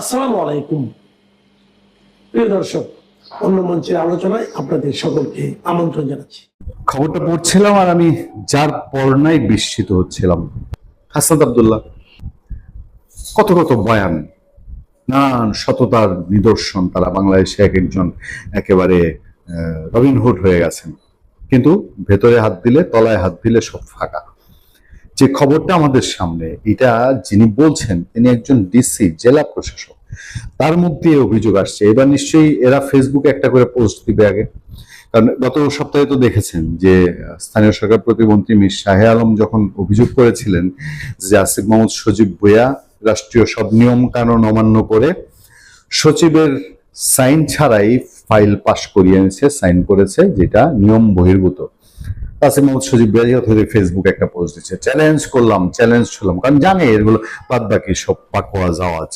আসসালামু আলাইকুম। প্রিয় দর্শক, অন্য মঞ্চের আলোচনায় আপনাদের সকলকে আমন্ত্রণ জানাচ্ছি। খবরটা পড়ছিলাম আর আমি যার পড়নায় বিস্মিত হচ্ছিলাম। হাসনাত আব্দুল্লাহ কত কত বয়ান, নানান সততার নিদর্শন, তারা বাংলাদেশে এক একজন একেবারে রবিনহুড হয়ে গেছেন, কিন্তু ভেতরে হাত দিলে তলায় হাত দিলে সব ফাঁকা। যে খবরটা আমাদের সামনে, এটা যিনি বলছেন তিনি একজন ডিসি, জেলা প্রশাসক। তার মধ্যে অভিযোগ আসছে। এবার নিশ্চয়ই এরা ফেসবুকে একটা করে পোস্ট দিবে আগে, কারণ গত সপ্তাহে তো দেখেছেন যে স্থানীয় সরকার প্রতিমন্ত্রী মীর শাহে আলম যখন অভিযোগ করেছিলেন যে আসিফ মাহমুদ সজীব ভুঁইয়া রাষ্ট্রীয় সব নিয়ম কানুন অমান্য করে সচিবের সাইন ছাড়াই ফাইল পাশ করিয়ে এনেছে, সাইন করেছে, যেটা নিয়ম বহির্ভূত। আসিফ মাহমুদ সজীব ভুঁইয়া ফেসবুকে একটা পোস্ট দিচ্ছে, চ্যালেঞ্জ করলাম, চ্যালেঞ্জ করলাম, কারণ জানে এগুলো বাদ বাকি সব পাকোয়া যাওয়াজ।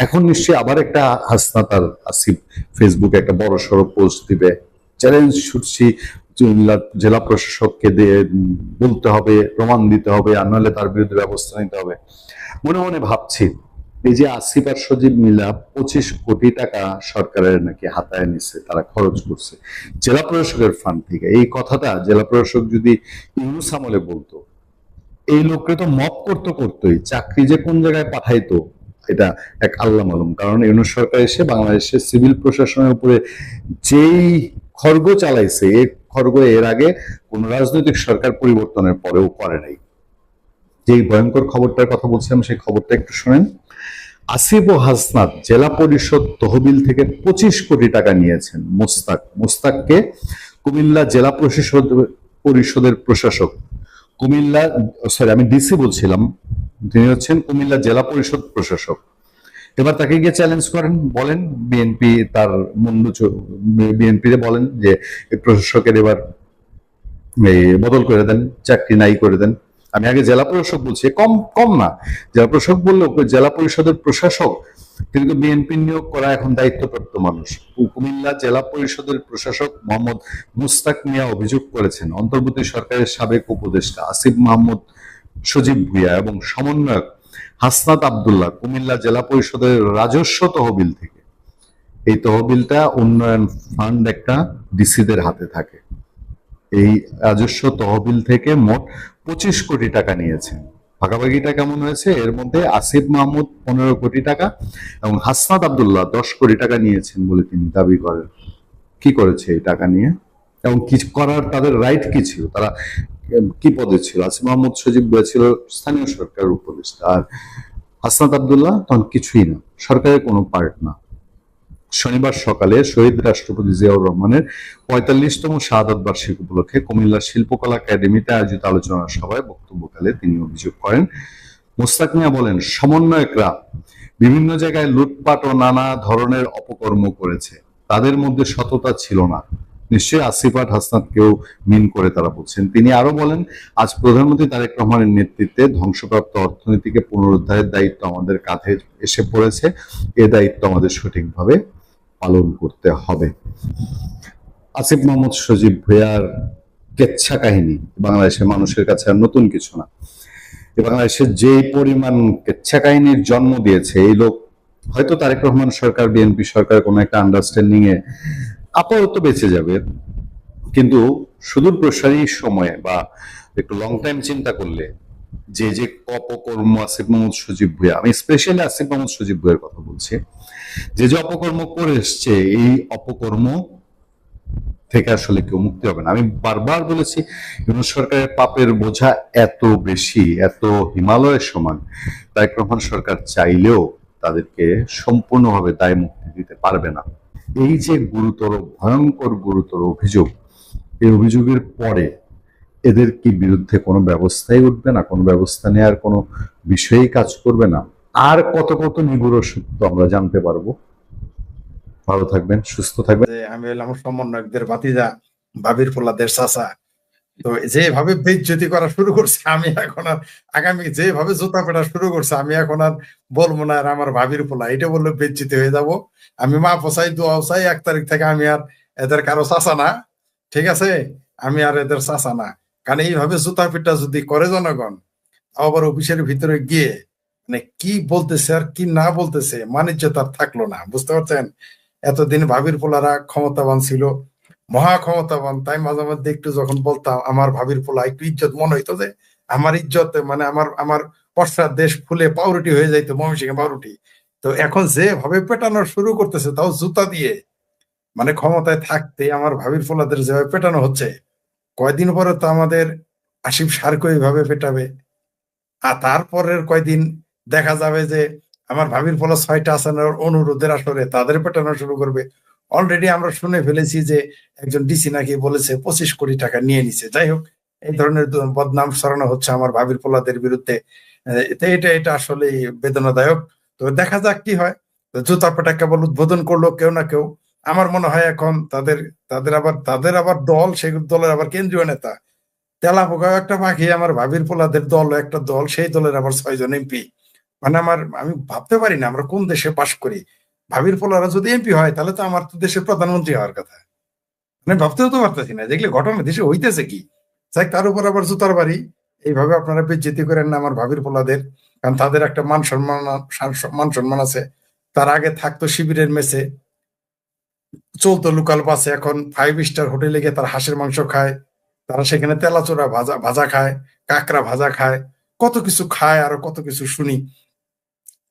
এখন নিশ্চয়ই আবার একটা হাসনাত আর আসিফ ফেসবুকে একটা বড় সড়ো পোস্ট দিবে, চ্যালেঞ্জ ছুটছি, জেলা প্রশাসককে দিয়ে বলতে হবে, প্রমাণ দিতে হবে, আর নাহলে তার বিরুদ্ধে ব্যবস্থা নিতে হবে। মনে মনে ভাবছি, এই যে আসিফ আর সজীব মিলা 25 কোটি টাকা সরকারের নাকি হাতায় নিছে, তারা খরচ করছে জেলা প্রশাসকের ফান্ড থেকে। এই কথাটা জেলা প্রশাসক যদি ইউনূস আমলে বলতো, এই লোককে তো মপ করতোই, চাকরি যে কোন জায়গায় পাঠাইতো এটা এক আল্লাহ মালুম। কারণ ইউনূস সরকার এসে বাংলাদেশের সিভিল প্রশাসনের উপরে যেই খড়গ চালাইছে, এই খড়গ এর আগে কোন রাজনৈতিক সরকার পরিবর্তনের পরেও করে নাই। যেই ভয়ঙ্কর খবরটার কথা বলছিলাম, সেই খবরটা একটু শোনেন। আসিফ ও হাসনাত জেলা পরিষদ তহবিল থেকে 25 কোটি টাকা নিয়েছেন। মোস্তাককে কুমিল্লা জেলা পরিষদের প্রশাসক, কুমিল্লা, সরি আমি ডিসি বলছিলাম, তিনি হচ্ছেন কুমিল্লা জেলা পরিষদ প্রশাসক। এবার তাকে গিয়ে চ্যালেঞ্জ করেন, বলেন বিএনপি তার বিএনপি বলেন যে প্রশাসকের এবার বদল করে দেন, চাকরি নাই করে দেন। আমি আগে জেলা প্রশাসক বলছি, কম কম না, জেলা প্রশাসক বললেও জেলা পরিষদের প্রশাসক, কিন্তু বিএনপি নিয়োগ করা এখন দায়িত্বপ্রাপ্ত মানুষ। কুমিল্লা জেলা পরিষদের প্রশাসক মোহাম্মদ মুস্তাক মিয়া অভিযোগ করেছেন, অন্তর্বর্তী সরকারের সাবেক উপদেষ্টা আসিফ মাহমুদ সজীব ভুঁইয়া এবং সমন্বয়ক হাসনাত আব্দুল্লাহ কুমিল্লা জেলা পরিষদের রাজস্ব তহবিল থেকে, এই তহবিলটা উন্নয়ন ফান্ড একটা ডিসিদের হাতে থাকে, এই রাজস্ব তহবিল থেকে মোট 25 কোটি টাকা নিয়েছেন। ভাগাভাগিটা কেমন হয়েছে? এর মধ্যে আসিফ মাহমুদ 15 কোটি টাকা এবং হাসনাত আব্দুল্লাহ 10 কোটি টাকা নিয়েছেন বলে তিনি দাবি করেন। কি করেছে এই টাকা নিয়ে এবং কি করার তাদের রাইট কি ছিল? তারা কি পদে ছিল? আসিফ মাহমুদ সজীব ছিল স্থানীয় সরকারের উপদেষ্টা, আর হাসনাত আব্দুল্লাহ তখন কিছুই না, সরকারের কোনো পার্ট না। শনিবার সকালে শহীদ রাষ্ট্রপতি জিয়াউর রহমানের 45তম শাহাদাত বার্ষিকী উপলক্ষে কুমিল্লা শিল্পকলা একাডেমিতে আয়োজিত আলোচনা সভায় বক্তব্যকালে তিনি অভিযোগ করেন। মোস্তাক মিয়া বলেন, সমন্বয়করা বিভিন্ন জায়গায় লুটপাট ও নানা ধরনের অপকর্ম করেছে, তাদের মধ্যে সততা ছিল না। নিশ্চয়ই আসিফ আর হাসনাতকেও মিন করে তারা বলছেন। তিনি আরো বলেন, আজ প্রধানমন্ত্রী তারেক রহমানের নেতৃত্বে ধ্বংসপ্রাপ্ত অর্থনীতিকে পুনরুদ্ধারের দায়িত্ব আমাদের কাঁধে এসে পড়েছে, এ দায়িত্ব আমাদের সঠিকভাবে পালন করতে হবে। আসিফ মাহমুদ সজীব ভুঁইয়ার কেচ্ছা কাহিনী বাংলাদেশের মানুষের কাছে আর নতুন কিছু না। বাংলাদেশের যে পরিমাণ কেচ্ছা কাহিনীর জন্ম দিয়েছে এই লোক, হয়তো তারেক রহমান সরকার, বিএনপি সরকার কোনো একটা আন্ডারস্ট্যান্ডিং এ আপাতত বেঁচে যাবে, কিন্তু সুদূর প্রসারী সময়ে বা একটু লং টাইম চিন্তা করলে যে যে অপকর্ম আসিফ মাহমুদ সজীব ভুঁইয়া, আমি স্পেশালি আসিফ মাহমুদ সজীব ভুঁইয়ার কথা বলছি, যে যে অপকর্ম করে এসছে, এই অপকর্ম থেকে আসলে কেউ মুক্তি হবে না। আমি বারবার বলেছি, ইউনূস সরকারের পাপের বোঝা এত বেশি, এত হিমালয়ের সমান, তারেক রহমান সরকার চাইলেও তাদেরকে সম্পূর্ণভাবে দায় মুক্তি দিতে পারবে না। এই যে গুরুতর, ভয়ঙ্কর গুরুতর অভিযোগ, এই অভিযোগের পরে এদের কি বিরুদ্ধে কোনো ব্যবস্থাই উঠবে না? কোনো ব্যবস্থা নেওয়ার কোনো বিষয়ই কাজ করবে না? আর কত কত নিগুড় সত্য আমরা জানতে পারবো। ভালো থাকবেন, সুস্থ থাকবেন। আমি হলাম সমন্বয়কদের ভাতিজা, ভাবির পোলাদের চাচা। তো যেভাবে বেইজ্জতি করা শুরু করছে, আমি এখন আর আগামী যেভাবে জুতা পেটা শুরু করছে, আমি এখন আর বলবো না আর আমার ভাবির পোলা, এটা বললে বেইজ্জতি হয়ে যাব। আমি মা পোসাই দোয়া চাই, 1 তারিখ থেকে আমি আর এদের কারো চাচা না, ঠিক আছে? আমি আর এদের চাচা না। কারণ এইভাবে জুতা পিটা যদি করে জনগণ, আবার অফিসের ভিতরে গিয়ে মানে কি বলতেছে আর কি না বলতেছে মানিজ্য তার থাকলো না, বুঝতে পারছেন? এতদিন ভাবির পোলারা ক্ষমতাবান ছিল, মহা ক্ষমতাবান, তাই মাঝে মধ্যে একটু যখন বলতাম আমার ভাবির পোলা একটু ইজ্জত মনে হইতো যে আমার ইজ্জত মানে আমার পশ্চাৎ দেশ ফুলে পাউরুটি হয়ে যাইতো, ময়মনসিংহে পাউরুটি। তো এখন যেভাবে পেটানো শুরু করতেছে তাও জুতা দিয়ে, মানে ক্ষমতায় থাকতে আমার ভাবির পোলাদের যেভাবে পেটানো হচ্ছে, কয়দিন পরে তো আমাদের আসিফ সারকে এইভাবে পেটাবে, আর তারপরের কয়দিন দেখা যাবে যে আমার ভাবির পোলা 6টা আসনের অনুরোধের আসরে তাদের পেটানো শুরু করবে। অলরেডি আমরা শুনে ফেলেছি যে একজন ডিসি নাকি বলেছে 25 কোটি টাকা নিয়ে নিছে। যাই হোক, এই ধরনের বদনাম ছড়ানো হচ্ছে আমার ভাবির পোলাদের বিরুদ্ধে। তো এটা আসলে বেদনাদায়ক। তো দেখা যাক কি হয়। তো জুতা পেটা কেবল উদ্বোধন করলো কেউ না কেউ। আমার মনে হয় এখন তাদের আবার দল, সেই দলের আবার কেন্দ্রীয় নেতা তেলাপোকা একটা পাখি, আমার ভাবির পোলাদের দল একটা দল, সেই দলের আবার 6 জন এমপি। মানে আমি ভাবতে পারি না আমরা কোন দেশে বাস করি। ভাবির পোলারা যদি এমপি হয় তাহলে তো আমার তো দেশের প্রধানমন্ত্রী হওয়ার কথা। মানে ভাবতেও তো পারতেছি না যেগুলো ঘটনা দেশে হইতেছে কি। যাই, তার উপর আবার জুতার বাড়ি। এইভাবে আপনারা বেজ্জতি করেন না আমার ভাবির পোলাদের, কারণ তাদের একটা মান সম্মান আছে। তার আগে থাকতো শিবিরের মেসে, চলতো লোকাল বাসে, এখন 5 স্টার হোটেলে গিয়ে তার হাঁসের মাংস খায়, তারা সেখানে তেলাচোরা ভাজা ভাজা খায়, কাঁকড়া ভাজা খায়, কত কিছু খায়, আরো কত কিছু শুনি।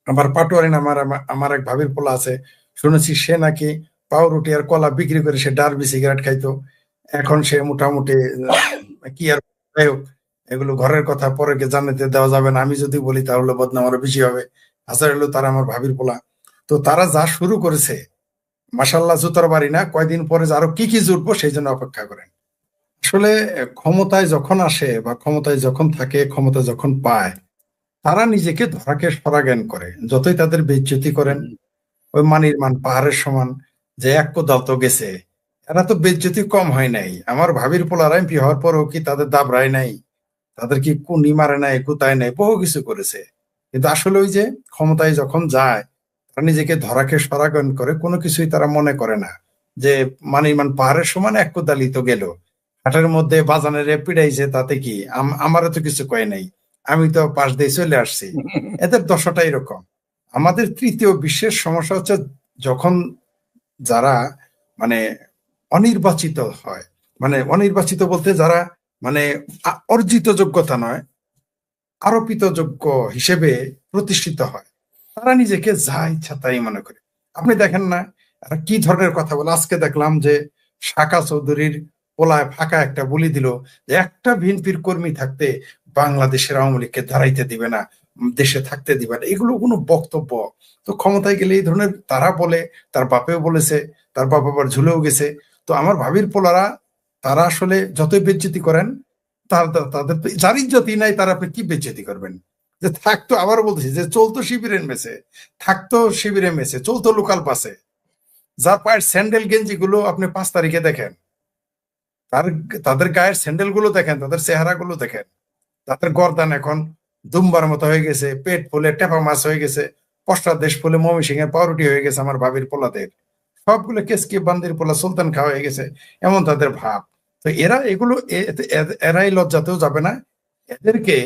আমার পাটোয়ারি আমার আমার এক ভাবির পোলা আছে, শুনেছি সে নাকি পাউরুটি আর কলা বিক্রি করে সে ডারবি সিগারেট খাইতো। এখন সে মোটামুটি কি আর, যাই হোক, এগুলো ঘরের কথা পরে জানাতে দেওয়া যাবে না। আমি যদি বলি তাহলে বদনাম আরো বেশি হবে। আচ্ছা, হলো তারা আমার ভাবির পোলা। তো তারা যা শুরু করেছে, মাসাল্লাহ জুতার বাড়ি না, কয়দিন পরে যে আরো কি কি জুটবো সেই জন্য অপেক্ষা করেন। আসলে ক্ষমতায় যখন আসে বা ক্ষমতায় যখন থাকে, ক্ষমতা যখন পায়, তারা নিজেকে ধরাকে সরা জ্ঞান করে। যতই তাদের বেইজ্জতি করেন, ওই মানির মান পাহাড়ের সমান, যে এক কোদাল তো গেছে। এরা তো বেইজ্জতি কম হয় নাই। আমার ভাবির পোলারা এমপি হওয়ার পরও কি তাদের দাবরায় নাই, তাদের কি কুনি মারে নাই, কুতায় নাই, বহু কিছু করেছে। কিন্তু আসলে ওই যে ক্ষমতায় যখন যায়, তারা নিজেকে ধরাকে সরা জ্ঞান করে, কোনো কিছুই তারা মনে করে না যে মানির মান পাহাড়ের সমান, এক কোদালি তো গেল, হাটের মধ্যে বাজানের পিড়াইছে তাতে কি, আমারও তো কিছু কয় নাই, আমি তো পাশ দিয়ে চলে আসছি। এদের দশাটা এরকম। আমাদের তৃতীয় বিশ্বের সমস্যা হচ্ছে যখন যারা মানে অনির্বাচিত হয়, মানে অনির্বাচিত বলতে যারা মানে অর্জিত যোগ্যতা নয়, আরোপিত যোগ্য হিসেবে প্রতিষ্ঠিত হয়, তারা নিজেকে যা ইচ্ছা তাই মনে করে। আপনি দেখেন না এরা কি ধরনের কথা বলে। আজকে দেখলাম যে শাকা চৌধুরীর পোলায় ফাঁকা একটা বলি দিল যে একটা বিএনপির কর্মী থাকতে বাংলাদেশের আওয়ামী লীগকে দাঁড়াইতে দিবে না, দেশে থাকতে দিবে না। এগুলো কোনো বক্তব্য? তো ক্ষমতায় গেলে এই ধরনের তারা বলে, তার বাপেও বলেছে, তার বাপ আবার ঝুলেও গেছে। তো আমার ভাবির পোলারা, তারা আসলে যতই বেজ্জতি করেন, তাদের তো যার ইজ্জতই নাই, তারা আপনি কি বেজ্জতি করবেন? যে থাকতো, আবার বলতেছি যে চলতো শিবিরের মেসে, থাকতো শিবিরের মেসে, চলতো লোকাল বাসে, যার পায়ের স্যান্ডেল গেঞ্জি গুলো আপনি 5 তারিখে দেখেন, তার তাদের গায়ের স্যান্ডেল গুলো দেখেন, তাদের চেহারা গুলো দেখেন, তাদের গর্দান এখন দুম্বার মতো হয়ে গেছে, পেট ফুলে টেপা মাছ হয়ে গেছে, পশ্চাৎ দেশ ফুলে ময়মনসিংহের পাউরুটি হয়ে গেছে আমার ভাবির পোলাদের, সবগুলো কেসকি বান্দির পোলা সুলতান খাওয়া হয়ে গেছে, এমন তাদের ভাব। তো এরা এগুলো এরাই লজ্জাতেও যাবে না। এদেরকে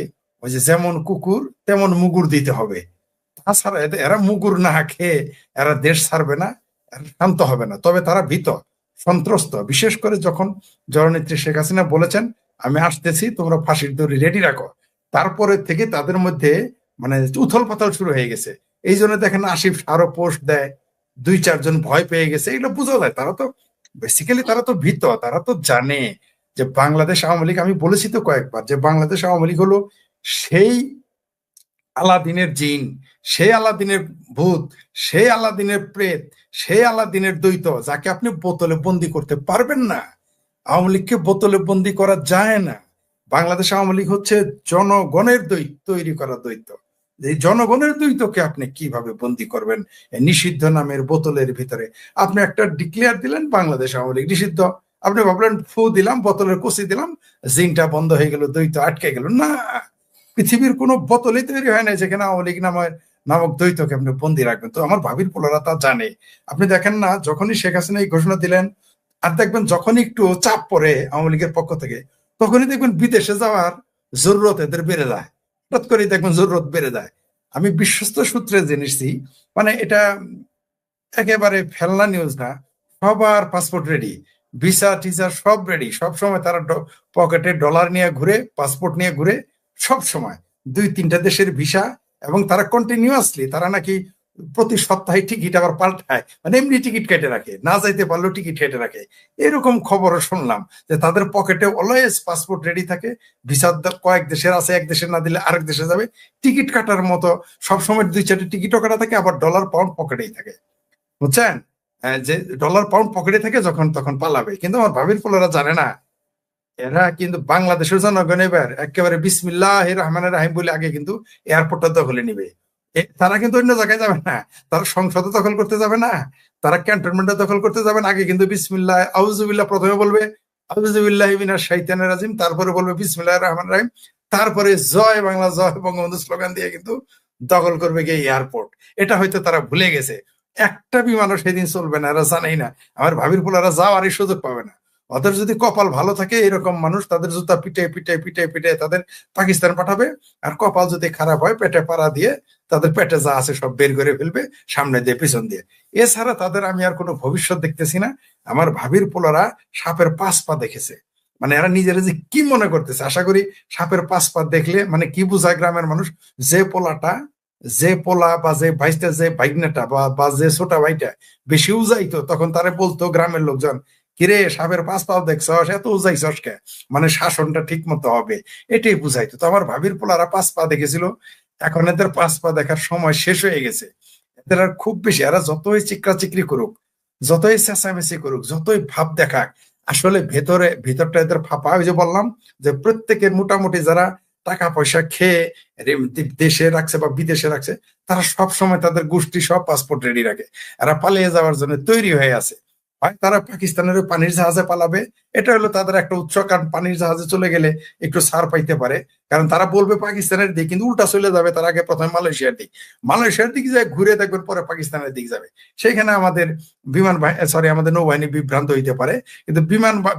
ওই যে যেমন কুকুর তেমন মুগুর দিতে হবে। তাছাড়া এরা মুগুর না খেয়ে এরা দেশ ছাড়বে না, এরা শান্ত হবে না। তবে তারা ভীত, সন্ত্রস্ত, বিশেষ করে যখন জননেত্রী শেখ হাসিনা বলেছেন আমি আসতেছি, তোমরা ফাঁসির দড়ি রেডি রাখো, তারপরে থেকে তাদের মধ্যে মানে উথল পাথল শুরু হয়ে গেছে। এই জন্য দেখেন আসিফ আরো পোস্ট দেয়, 2-4 জন ভয় পেয়ে গেছে। এগুলো বোঝা যায়, তারা তো বেসিক্যালি তারা তো ভীত, তারা তো জানে যে বাংলাদেশ আওয়ামী লীগ, আমি বলেছি তো কয়েকবার যে বাংলাদেশ আওয়ামী লীগ হলো সেই আলাদিনের জিন, সেই আলাদিনের ভূত, সেই আলাদিনের প্রেত, সেই আলাদিনের দ্বৈত, যাকে আপনি বোতলে বন্দি করতে পারবেন না। আওয়ামী লীগকে বোতলে বন্দি করা যায় না। বাংলাদেশ আওয়ামী লীগ হচ্ছে জনগণের তৈরি করা দ্বৈত। এই জনগণের দ্বৈতকে আপনি কিভাবে বন্দি করবেন নিষিদ্ধ নামের বোতলের ভিতরে? আপনি একটা ডিক্লেয়ার দিলেন বাংলাদেশ আওয়ামী লীগ নিষিদ্ধ, আপনি ভাবলেন ফু দিলাম, বোতলের কষি দিলাম, জিনটা বন্ধ হয়ে গেল, দ্বৈত আটকে গেল। না, পৃথিবীর কোনো বোতলই তৈরি হয় না যেখানে আওয়ামী লীগ নামক দ্বৈতকে আপনি বন্দি রাখবেন। তো আমার ভাবির পোলারা তা জানে। আপনি দেখেন না, যখনই শেখ হাসিনা এই ঘোষণা দিলেন, আর দেখবেন যখনই একটু চাপ পড়ে আওয়ামী লীগের পক্ষ থেকে, তখনই দেখবেন বিদেশে যাওয়ার জরুরত এদের বেড়ে যায়। হঠাৎ করে দেখবেন জরুরত বেড়ে যায়। আমি বিশ্বস্ত সূত্রে জেনেছি, মানে এটা একেবারে ফেলনা নিউজ না, সবার পাসপোর্ট রেডি, ভিসা টিসা সব রেডি, সব সময় তারা পকেটে ডলার নিয়ে ঘুরে, পাসপোর্ট নিয়ে ঘুরে, সব সময় 2-3টা দেশের ভিসা, এবং তারা কন্টিনিউয়াসলি তারা নাকি প্রতি সপ্তাহে টিকিট আবার পাল্টায়, মানে এমনি টিকিট কেটে রাখে, না যাইতে পারলেও টিকিট কেটে রাখে। এরকম খবরও শুনলাম যে তাদের পকেটে অলওয়েজ পাসপোর্ট রেডি থাকে, ভিসা কয়েক দেশের আছে, এক দেশে না দিলে আরেক দেশে যাবে, টিকিট কাটার মতো সবসময় 2-4টি টিকিটও কাটা থাকে, আবার ডলার পাউন্ড পকেটেই থাকে, বুঝছেন? যে ডলার পাউন্ড পকেটে থাকে, যখন তখন পালাবে। কিন্তু আমার ভাবির পোলারা জানে না, এরা কিন্তু বাংলাদেশের জনগণ এবার একেবারে বিসমিল্লাহির রহমানির রহিম বলে আগে কিন্তু এয়ারপোর্টটা দখলে নিবে। তারা কিন্তু অন্য জায়গায় যাবে না, তারা সংসদে দখল করতে যাবে না, তারা ক্যান্টনমেন্টে দখল করতে যাবে না, আগে কিন্তু বিসমিল্লাহ আউযুবিল্লাহ প্রথমে বলবে, আউযুবিল্লাহি মিনাশ শাইতানির রাজিম, তারপরে বলবে বিসমিল্লাহির রহমানির রহিম, তারপরে জয় বাংলা জয় বঙ্গবন্ধু স্লোগান দিয়ে কিন্তু দখল করবে গিয়ে এয়ারপোর্ট। এটা হয়তো তারা ভুলে গেছে। একটা বিমানও সেদিন চলবে না, এরা জানেই না। আমার ভাবির পোলারা যাওয়ারই সুযোগ পাবে না। ওদের যদি কপাল ভালো থাকে, এরকম মানুষ তাদের জুতা পিটে পিটে পিটে পিটে তাদের পাকিস্তান পাঠাবে, আর কপাল যদি খারাপ হয় পেটে পাড়া দিয়ে তাদের পেটে যা আছে সব বের করে ফেলবে, সামনে দিয়ে পিছন দিয়ে। এছাড়া তাদের আমি আর কোনো ভবিষ্যৎ দেখতেছি না। আমার ভাবির পোলারা সাপের 5 পা দেখেছে, মানে এরা নিজেরা যে কি মনে করতেছে, আশা করি সাপের 5 পা দেখলে মানে কি বুঝায় গ্রামের মানুষ, যে পোলা বা যে ভাইটা, যে ভাইগনাটা বা যে ছোট ভাইটা বেশি উজাইতো, তখন তারা বলতো গ্রামের লোকজন, কিরে সাপের 5 পাও দেখছস, এত উজাইছস কে, মানে শাসনটা ঠিক মতো হবে, এটাই বুঝাইতো। তো আমার ভাবির পোলারা 5 পা দেখেছিল, এখন এদের 5 পা দেখার সময় শেষ হয়ে গেছে। এদের আর খুব বেশি, এরা যতই চিকরা চিকরি করুক, যতই চেঁচামেচি করুক, যতই ভাব দেখাক, আসলে ভিতরটা এদের ফাঁপা। ওই যে বললাম যে প্রত্যেকের মোটামুটি যারা টাকা পয়সা খেয়ে দেশে রাখছে বা বিদেশে রাখছে, তারা সব সময় তাদের গোষ্ঠী সব পাসপোর্ট রেডি রাখে, এরা পালিয়ে যাওয়ার জন্য তৈরি হয়ে আছে। হয় তারা পাকিস্তানের ওই পানির জাহাজে পালাবে, এটা হলো তাদের একটা উৎস, কারণ পানির জাহাজে চলে গেলে একটু ছাড় পাইতে পারে, কারণ তারা বলবে পাকিস্তানের দিক, কিন্তু উল্টা চলে যাবে, তার আগে প্রথমে মালয়েশিয়ার দিক যায়, ঘুরে দেখবেন পরে পাকিস্তানের দিক যাবে। সেখানে আমাদের আমাদের নৌবাহিনী বিভ্রান্ত হইতে পারে, কিন্তু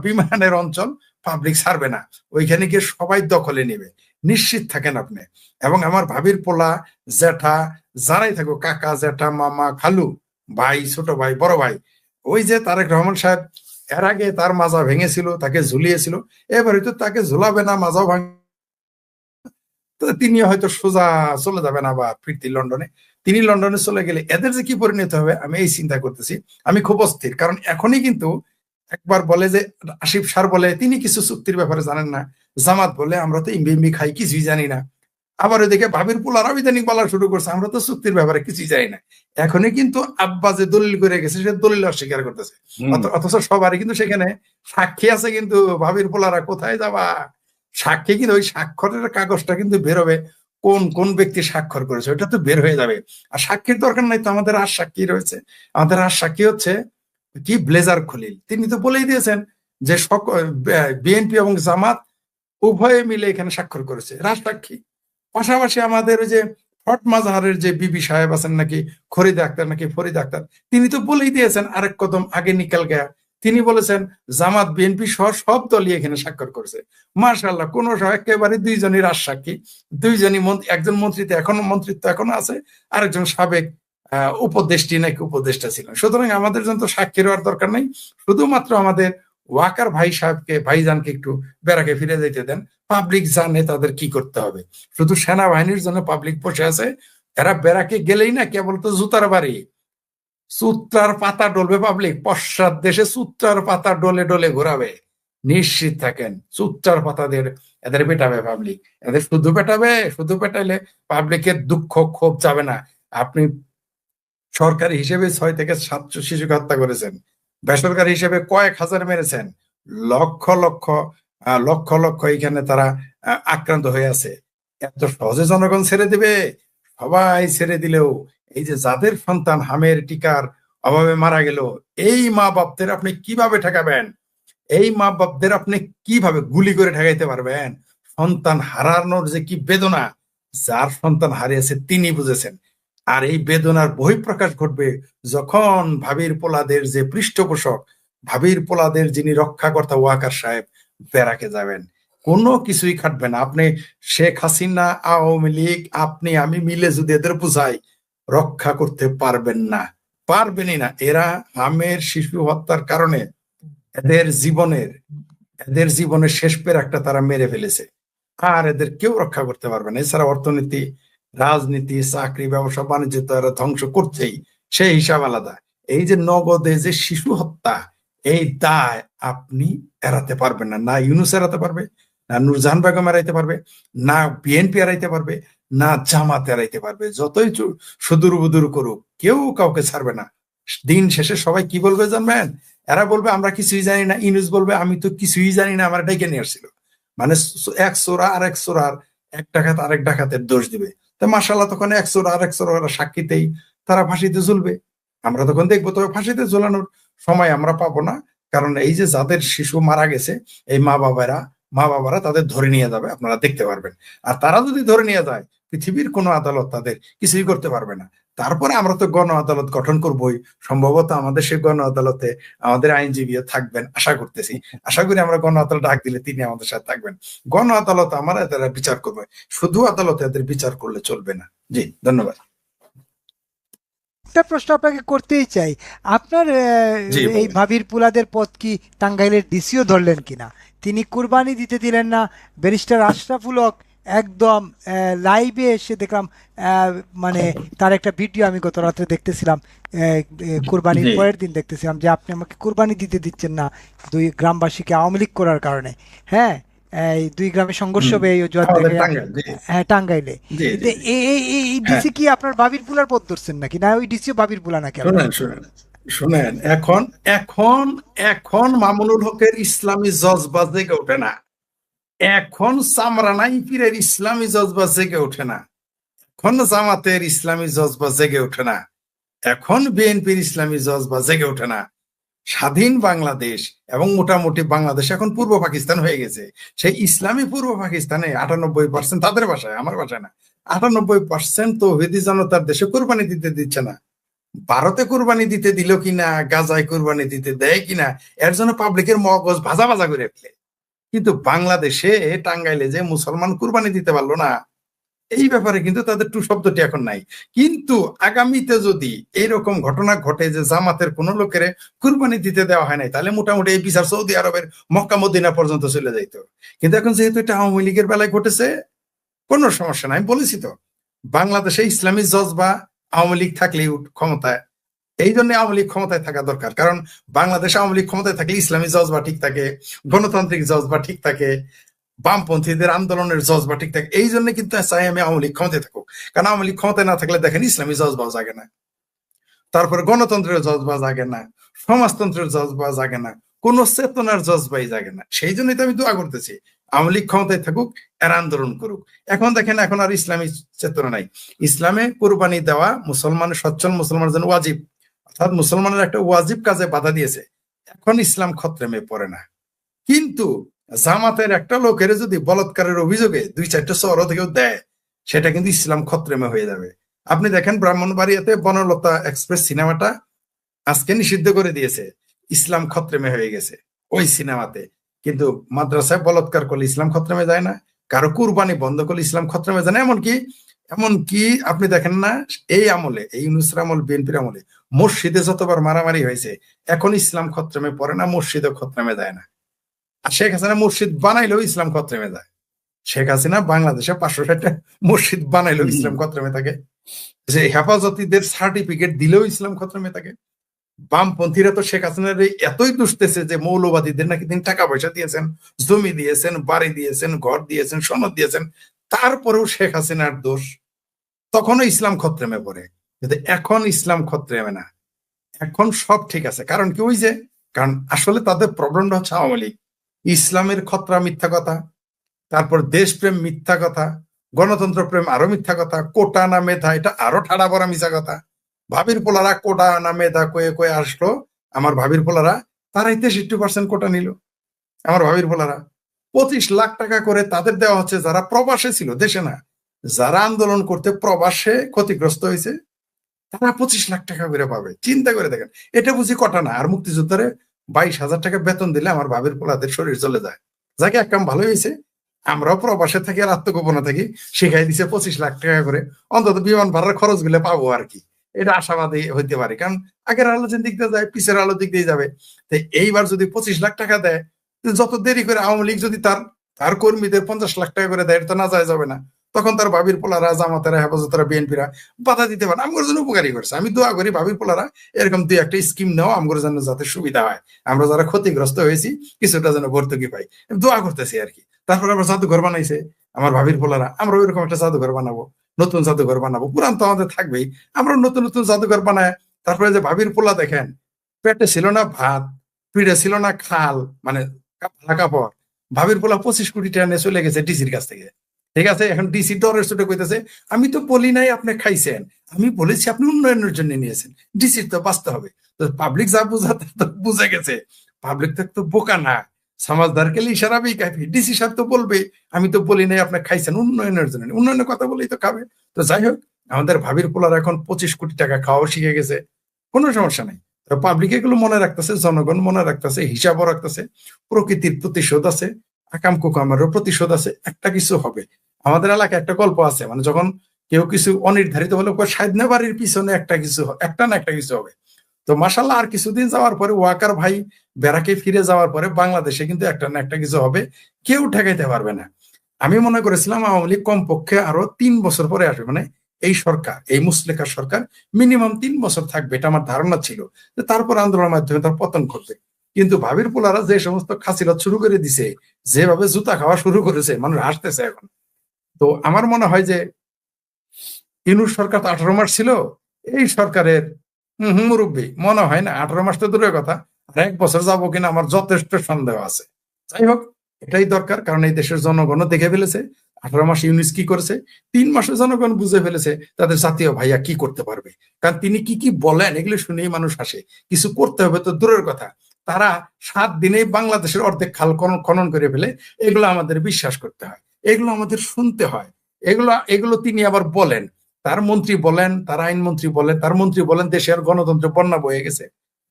বিমানের অঞ্চল পাবলিক ছাড়বে না, ওইখানে গিয়ে সবাই দখলে নেবে, নিশ্চিত থাকেন আপনি। এবং আমার ভাবির পোলা, জ্যাঠা, যারাই থাকো, কাকা, জ্যাঠা, মামা, খালু, ভাই, ছোট ভাই, বড় ভাই, ওই যে তারেক রহমান সাহেব এর আগে তার মাজা ভেঙেছিল, তাকে ঝুলিয়েছিল, এবার হয়তো তাকে ঝুলাবে না, মাজাও ভাঙ, তিনি হয়তো সোজা চলে যাবেন আবার ফিরতি লন্ডনে। তিনি লন্ডনে চলে গেলে এদের যে কি পরিণত হবে আমি এই চিন্তা করতেছি। আমি খুব অস্থির, কারণ এখনই কিন্তু একবার বলে যে আসিফ স্যার বলে তিনি কিছু চুক্তির ব্যাপারে জানেন না, জামাত বলে আমরা তো ইম্বি খাই, কিছুই জানি না, আবার ওইদিকে ভাবির পোলারা বিধানিক বলা শুরু করছে আমরা তো চুক্তির ব্যাপারে কিছুই জানি না। এখনই কিন্তু আব্বা যে দলিল করে গেছে সে দলিল অস্বীকার করতেছে, অথচ সবারই কিন্তু সেখানে সাক্ষী আছে। কিন্তু ভাবির পোলারা কোথায় যাবা, সাক্ষী কিন্তু ওই স্বাক্ষরের কাগজটা কিন্তু বেরোবে, কোন কোন ব্যক্তি স্বাক্ষর করেছে ওটা তো বের হয়ে যাবে। আর সাক্ষীর দরকার নাই তো, আমাদের আর সাক্ষী রয়েছে, আমাদের আর সাক্ষী হচ্ছে কি ব্লেজার খলিল, তিনি তো বলেই দিয়েছেন যে বিএনপি এবং জামাত উভয়ে মিলে এখানে স্বাক্ষর করেছে, রাজসাক্ষী। পাশাপাশি আমাদের ওই যে ফট মাজাহারের যে বিবি সাহেব আছেন নাকি, ফরিদ আক্তার, তিনি তো বলেই দিয়েছেন আরেক কদম আগে নিকাল গয়া, তিনি বলেছেন জামাত বিএনপি সহ সব দলই এখানে স্বাক্ষর করেছে। মার্শাল্লাহ, কোন একেবারে দুইজনই রাজসাক্ষী, দুইজনই, একজন মন্ত্রিত্ব এখনো আছে, আরেকজন সাবেক উপদেষ্টি নাকি উপদেষ্টা ছিলেন। সুতরাং আমাদের জন্য তো সাক্ষী হওয়ার দরকার নেই, শুধুমাত্র আমাদের ওয়াকার ভাইজানকে একটু বেড়াকে ফিরে যেতে দেন, পাবলিক জানে তাদের কি করতে হবে। শুধু সেনাবাহিনীর জন্য পাবলিক বসে আছে, এরা বেড়াকে গেলেই না কেবল তো জুতার বাড়ি, সূত্রার পাতা ডলবে পাবলিক, পশ্চাৎ দেশে সূত্রার পাতা ডলে ডলে ঘোরাবে, নিশ্চিত থাকেন সূত্রার পাতাদের এদের পেটাবে পাবলিক, এদের শুধু পেটাইলে পাবলিকের দুঃখ ক্ষোভ যাবে না। আপনি সরকারি হিসেবে 6 থেকে 7 শিশুকে হত্যা করেছেন, বেসরকারি হিসেবে কয়েক হাজার মেরেছেন, লক্ষ লক্ষ লক্ষ এখানে তারা আক্রান্ত হয়ে আছে। এত সহজে জনগণ ছেড়ে দিবে? সবাই ছেড়ে দিলেও এই যে যাদের সন্তান হামের টিকার অভাবে মারা গেল, এই মা বাপদের আপনি কিভাবে ঠেকাবেন? এই মা বাপদের আপনি কিভাবে গুলি করে ঠেকাইতে পারবেন? সন্তান হারানোর যে কি বেদনা, যার সন্তান হারিয়েছে তিনি বুঝেছেন। আর এই বেদনার বহিঃপ্রকাশ ঘটবে যখন ভাবির পোলাদের যে পৃষ্ঠপোষক, ভাবির পোলাদের যিনি রক্ষাকর্তা ওয়াকার সাহেব বেড়াকে যাবেন। কোনো কিছুই খাটবে না। আপনি শেখ হাসিনা, আওয়ামী লীগ, আপনি আমি মিলে যদি এদের বুঝাই, রক্ষা করতে পারবেন না, পারবেনই না। এরা আমের শিশু হত্যার কারণে এদের জীবনের শেষ পেরেকটা তারা মেরে ফেলেছে। আর এদের কেউ রক্ষা করতে পারবে না। এছাড়া অর্থনীতি, রাজনীতি, চাকরি, ব্যবসা বাণিজ্য তো এরা ধ্বংস করছেই, সেই হিসাব আলাদা। এই যে নগদে যে শিশু হত্যা, এই দায় আপনি এড়াতে পারবেন না। না ইউনূস এড়াতে পারবে, না নূরজাহান বেগম এড়াইতে পারবে, না বিএনপি এড়াইতে পারবে, না জামাত এড়াইতে পারবে। যতই সুদূর বুদূর করুক, কেউ কাউকে ছাড়বে না। দিন শেষে সবাই কি বলবে জানবেন? এরা বলবে আমরা কিছুই জানি না। ইউনূস বলবে আমি তো কিছুই জানি না, আমার ডেকে নিয়ে আসছিল। মানে এক চোরা আর এক চোরার, এক ডাকাত আরেক ডাকাতের দোষ দিবে। তো মাশাআল্লাহ, তখন এক চোরা আর এক চোরা সাক্ষীতেই তারা ফাঁসিতে ঝুলবে। আমরা তখন দেখবো। তবে ফাঁসিতে ঝোলানোর সময় আমরা পাবো না, কারণ এই যে যাদের শিশু মারা গেছে, এই মা বাবারা তাদের ধরে নিয়ে যাবে, আপনারা দেখতে পারবেন। আর তারা যদি ধরে নিয়ে যায়, পৃথিবীর কোনো আদালত তাদের কিছুই করতে পারবে না। তারপরে আমরা তো গণ আদালত গঠন করবোই। সম্ভবত আমাদের সেই গণ আদালতে আমাদের আইনজীবীও থাকবেন আশা করতেছি। আশা করি আমরা গণ আদালত ডাক দিলে তিনি আমাদের সাথে থাকবেন। গণ আদালত আমরা এদের বিচার করবো, শুধু আদালতে এদের বিচার করলে চলবে না। জি, ধন্যবাদ। একটা প্রশ্ন আপনাকে করতেই চাই, আপনার জি, এই বলেন। ভাবির পুলাদের পদ কি টাঙ্গাইলের ডিসিও ধরলেন কিনা? তিনি কুরবানি দিতে দিলেন না। ব্যারিস্টার আশরাফুল হক একদম লাইভে এসে দেখলাম, মানে তার একটা ভিডিও আমি গত রাত্রে দেখতেছিলাম, কুরবানির জি, পরের দিন দেখতেছিলাম যে আপনি আমাকে কুরবানি দিতে দিচ্ছেন না দুই গ্রামবাসীকে আওয়ামী লীগ করার কারণে। হ্যাঁ, এই দুই গ্রামে সংঘর্ষ হবে এই অজুহাত আমাদের দেখে। টাঙ্গাইল। জি, হ্যাঁ, টাঙ্গাইলে। জি, জি, কিন্তু এই হ্যাঁ। ডিসি কি আপনার বাবির পুলার পথ ধরছেন নাকি, না ওই ডিসিও বাবির পুলা নাকি আপনার? শুনেন শুনেন শুনেন, এখন এখন এখন মামুনুল হকের ইসলামী জজবা জেগে ওঠে না। এখন সামরানাই পীরের ইসলামী জজবা জেগে ওঠে না। এখন জামাতের ইসলামী জজবা জেগে ওঠে না। এখন বিএনপির ইসলামী জজবা জেগে ওঠে না। স্বাধীন বাংলাদেশ এবং মোটামুটি বাংলাদেশ এখন পূর্ব পাকিস্তান হয়ে গেছে। সেই ইসলামী পূর্ব পাকিস্তানে 98% তাদের ভাষায়, আমার ভাষায় না, 98% তৌহিদি জনতার দেশে কোরবানি দিতে দিচ্ছে না। ভারতে কোরবানি দিতে দিল কিনা, গাজায় কোরবানি দিতে দেয় কিনা, এর জন্য পাবলিকের মগজ ভাজা ভাজা করে ফেলে। কিন্তু বাংলাদেশে টাঙ্গাইলে যে মুসলমান কোরবানি দিতে পারলো না, এই ব্যাপারে কিন্তু তাদের টু শব্দটি এখন নাই। কিন্তু আগামীতে যদি এইরকম ঘটনা ঘটে যে জামাতের কোন লোকের কুরবানি দিতে দেওয়া হয় নাই, তাহলে মোটামুটি এই বিচার সৌদি আরবের মক্কা মদিনা পর্যন্ত চলে যাইতো। কিন্তু এখন যেহেতু এটা আওয়ামী লীগের বেলায় ঘটেছে, কোনো সমস্যা নাই। আমি বলেছি তো, বাংলাদেশে ইসলামী জজবা আওয়ামী লীগ থাকলেই ক্ষমতায়। এই জন্য আওয়ামী লীগ ক্ষমতায় থাকা দরকার, কারণ বাংলাদেশে আওয়ামী লীগ ক্ষমতায় থাকলে ইসলামী জজবা ঠিক থাকে, গণতান্ত্রিক জজবা ঠিক থাকে, বামপন্থীদের আন্দোলনের জজবা ঠিক থাকে। এই জন্য কিন্তু চাই আমি আওয়ামী লীগ ক্ষমতায় থাকুক, কারণ আওয়ামী লীগ ক্ষমতায় না থাকলে দেখেন ইসলামী জজবাও জাগে না, তারপরে গণতন্ত্রের জজবা জাগে না, সমাজতন্ত্রের জজবা জাগে না, কোন চেতনার জজবাই জাগে না। সেই জন্যই তো আমি দোয়া করতেছি আওয়ামী লীগ ক্ষমতায় থাকুক, এর আন্দোলন করুক। এখন দেখেন, এখন আর ইসলামী চেতনা নাই। ইসলামে কোরবানি দেওয়া মুসলমানের, সচ্ছল মুসলমানের জন্য ওয়াজিব, অর্থাৎ মুসলমানের একটা ওয়াজিব কাজে বাধা দিয়েছে। এখন ইসলাম খতরেমে পড়ে না। কিন্তু জামাতের একটা লোকের যদি বলাৎকারের অভিযোগে 2-4টা শহর থেকেও দেয়, সেটা কিন্তু ইসলাম খতরেমে হয়ে যাবে। আপনি দেখেন ব্রাহ্মণবাড়িয়াতে বনলতা এক্সপ্রেস সিনেমাটা আজকে নিষিদ্ধ করে দিয়েছে, ইসলাম খতরেমে হয়ে গেছে ওই সিনেমাতে। কিন্তু মাদ্রাসায় বলাৎকার করলে ইসলাম খতরেমে যায় না, কারো কুরবানি বন্ধ করলে ইসলাম খতরেমে যায় না। এমনকি আপনি দেখেন না, এই আমলে, এই ইউনূসের আমল, বিএনপির আমলে মসজিদে যতবার মারামারি হয়েছে, এখন ইসলাম খতরেমে পড়ে না, মসজিদে খতরেমে যায় না। আর শেখ হাসিনা মসজিদ বানাইলেও ইসলাম খতরেমে যায়। শেখ হাসিনা বাংলাদেশে 560টা মসজিদ বানাইলেও ইসলাম খতরেমে থাকে, যে হেফাজতীদের সার্টিফিকেট দিলেও ইসলাম খতরেমে থাকে। বামপন্থীরা তো শেখ হাসিনার এতই দুষতেছে যে মৌলবাদীদের নাকি তিনি টাকা পয়সা দিয়েছেন, জমি দিয়েছেন, বাড়ি দিয়েছেন, ঘর দিয়েছেন, সনদ দিয়েছেন, তারপরেও শেখ হাসিনার দোষ, তখনও ইসলাম খতরেমে পড়ে। কিন্তু এখন ইসলাম খতরেমে না, এখন সব ঠিক আছে। কারণ কি, ওই যে, কারণ আসলে তাদের প্রবলেমটা হচ্ছে আওয়ামী লীগ। ইসলামের খতরা মিথ্যা কথা, তারপর দেশপ্রেম মিথ্যা কথা, গণতন্ত্র প্রেম আরো মিথ্যা কথা, কোটা না মেধা এটা আরো ঠাড়া বড়া মিথ্যা কথা। ভাবির পোলারা কোটা না মেধা কয়ে কয়ে আসলো, আমার ভাবির পোলারা তারাই 63% কোটা নিল। আমার ভাবির পোলারা 25 লাখ টাকা করে তাদের দেওয়া হচ্ছে, যারা প্রবাসে ছিল, দেশে না, যারা আন্দোলন করতে প্রবাসে ক্ষতিগ্রস্ত হয়েছে, তারা 25 লাখ টাকা করে পাবে। চিন্তা করে দেখেন, এটা বুঝি কটা না। আর মুক্তিযোদ্ধারে 22,000 টাকা বেতন দিলে আমার ভাবির পোলাদের শরীর চলে যায়। যাকে এক কাম ভালো হয়েছে, আমরাও প্রবাসে থাকি আর আত্মগোপনে থাকি, শিখাই দিছে 25 লাখ টাকা করে, অন্তত বিমান ভাড়ার খরচ গুলো পাবো আর কি, এটা আশাবাদী হইতে পারে। কারণ আগের আলো যে দিক দিয়ে যায় পিছের আলো দিক দিয়ে যাবে। তো এইবার যদি 25 লাখ টাকা দেয়, তো যত দেরি করে আওয়ামী লীগ যদি তার তার কর্মীদের 50 লাখ টাকা করে দেয়, এটা তো না যায় যাবে না। তখন তার ভাবির পোলারা, জামাতেরা, হেফাজতরা, বিএনপিরা বাধা দিতে পারে। আমার জন্য উপকারী করছে। আমি দোয়া করি ভাবির পোলারা এরকম 2-1টা স্কিম নেওয়া আমার জন্য যাতে সুবিধা হয়, আমরা যারা ক্ষতিগ্রস্ত হয়েছি কিছুটা যেন ভর্তুকি পাই, দোয়া করতেছি আর কি। তারপর আবার জাদুঘর বানাইছে আমার ভাবির পোলারা, আমরা ওইরকম একটা জাদুঘর বানাবো, নতুন জাদুঘর বানাবো। পুরান তো আমাদের থাকবেই, আমরা নতুন নতুন জাদুঘর বানায়। তারপরে যে ভাবির পোলা দেখেন, পেটে ছিল না ভাত, পিঠে ছিল না খাল, মানে কাপড়, ভাবির পোলা 25 কোটি টাকা নিয়ে চলে গেছে ডিসির কাছ থেকে। ঠিক আছে, এখন ডিসি ডরের চোটে কইতেছে আমি তো বলি নাই আপনি খাইছেন, আমি বলেছি আপনি উন্নয়নের জন্য নিয়েছেন, ডিসির তো বাঁচতে হবে। তো পাবলিক যা বুঝা তো বুঝে গেছে, পাবলিক তো বোকা না, সমাজদারকে ইশারাবেই কাফি। ডিসি সাহেব তো বলবে আমি তো বলি নাই আপনি খাইছেন, উন্নয়নের জন্য, উন্নয়নের কথা বলেই তো খাবে। তো যাই হোক, আমাদের ভাবির পোলার এখন 25 কোটি টাকা খাওয়া শিখে গেছে, কোনো সমস্যা নেই। পাবলিক এগুলো মনে রাখতেছে, জনগণ মনে রাখতেছে, হিসাবও রাখতেছে, প্রকৃতির প্রতিশোধ আছে, আকাম কুকামেরও প্রতিশোধ আছে, একটা কিছু হবে। আমাদের এলাকায় একটা গল্প আছে, মানে যখন কেউ কিছু অনির্ধারিত হলে সাধনা বাড়ির পিছনে একটা কিছু, একটা না একটা কিছু হবে। তো মাসাল্লাহ আর কিছুদিন যাওয়ার পরে ওয়াকার ভাই বেড়াকে ফিরে যাওয়ার পরে বাংলাদেশে কিন্তু একটা না একটা কিছু হবে, কেউ ঠেকাইতে পারবে না। আমি মনে করেছিলাম আওয়ামী লীগ কমপক্ষে আরো 3 বছর পরে আসবে, মানে এই সরকার, এই মুসলেখা সরকার মিনিমাম 3 বছর থাকবে, এটা আমার ধারণা ছিল, যে তারপর আন্দোলনের মাধ্যমে তার পতন ঘটবে। কিন্তু ভাবির পোলারা যে সমস্ত খাসিরত শুরু করে দিছে, যেভাবে জুতা খাওয়া শুরু করেছে, মানুষ হাসতেছে এখন। তো আমার মনে হয় যে ইউনূস সরকার তো 18 মাস ছিল, এই সরকারের মুরব্বী মনে হয় না 18 মাস তো দূরের কথা, আর 1 বছর যাবো কিনা আমার যথেষ্ট সন্দেহ আছে। যাই হোক, এটাই দরকার, কারণ এই দেশের জনগণও দেখে ফেলেছে 18 মাস ইউনূস কি করেছে, 3 মাসে জনগণ বুঝে ফেলেছে তাদের জাতীয় ভাইয়া কি করতে পারবে। কারণ তিনি কি কি বলেন এগুলো শুনেই মানুষ হাসে, কিছু করতে হবে তো দূরের কথা, তারা 7 দিনেই বাংলাদেশের অর্ধেক খাল খনন করে ফেলে, এগুলো আমাদের বিশ্বাস করতে হয়, এগুলো আমাদের শুনতে হয়, এগুলো এগুলো তিনি আবার বলেন। তার মন্ত্রী বলেন, তার আইনমন্ত্রী বলেন, তার মন্ত্রী বলেন দেশে আর গণতন্ত্রের বন্যা বয়ে গেছে,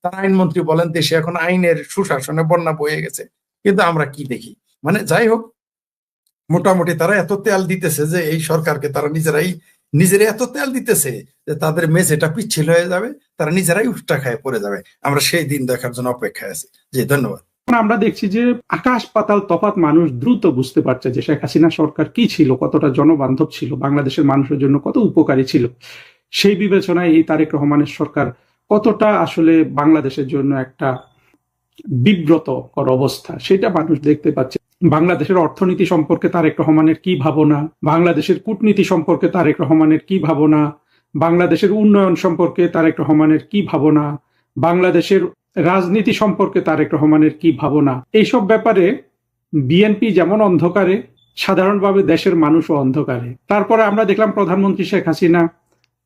তার আইনমন্ত্রী বলেন দেশে এখন আইনের সুশাসনে বন্যা বয়ে গেছে। কিন্তু আমরা কি দেখি, মানে যাই হোক, মোটামুটি তারা এত তেল দিতেছে যে এই সরকারকে তারা নিজেরাই এত তেল দিতেছে যে তাদের মেঝেটা পিচ্ছিল হয়ে যাবে, তারা নিজেরাই উষ্টা খায় পড়ে যাবে। আমরা সেই দিন দেখার জন্য অপেক্ষায় আছি। জি, ধন্যবাদ। আমরা দেখছি যে আকাশ পাতাল তফাৎ, মানুষ দ্রুত বুঝতে পারছে যে শেখ হাসিনা সরকার কি ছিল, কতটা জনবান্ধব ছিল, বাংলাদেশের মানুষের জন্য কত উপকারী ছিল। সেই বিবেচনায় এই তারেক রহমানের সরকার কতটা আসলে বাংলাদেশের জন্য একটা বিব্রতকর অবস্থা, সেটা মানুষ দেখতে পাচ্ছে। বাংলাদেশের অর্থনীতি সম্পর্কে তারেক রহমানের কি ভাবনা, বাংলাদেশের কূটনীতি সম্পর্কে তারেক রহমানের কি ভাবনা, বাংলাদেশের উন্নয়ন সম্পর্কে তারেক রহমানের কি ভাবনা, বাংলাদেশের রাজনীতি সম্পর্কে তারেক রহমানের কি ভাবনা, এইসব ব্যাপারে বিএনপি যেমন অন্ধকারে, সাধারণভাবে দেশের মানুষও অন্ধকারে। তারপরে আমরা দেখলাম প্রধানমন্ত্রী শেখ হাসিনা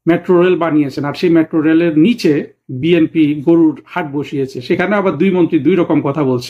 মেট্রো রেল বানিয়েছেন, আর সেই মেট্রো রেলের নিচে বিএনপি গরুর হাট বসিয়েছে, সেখানে আবার 2 মন্ত্রী 2 রকম কথা বলছে।